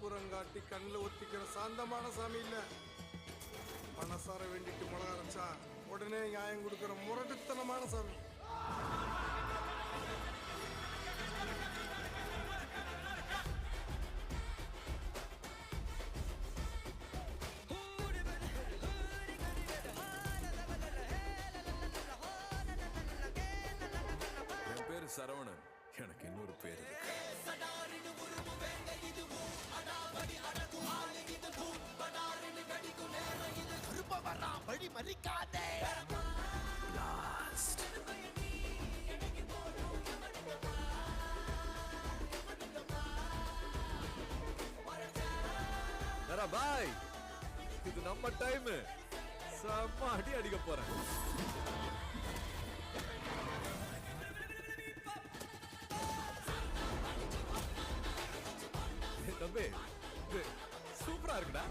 கற்பூரங்காட்டி கண்ணில் ஒத்திக்கிற சாந்தமான சாமி இல்ல. மனசார வேண்டிட்டு மிளகா அரைச்சா உடனே நியாயம் கொடுக்கிற முரட்டுத்தனமான சாமி. என் பேரு சரவணன். எனக்கு இன்னொரு பேர் இருக்கு. வழி மறிக்காதே. பாய், இது நம்ம டைம். செம்ம அடி அடிக்க போறேன். தம்பி, சூப்பரா இருக்குடா.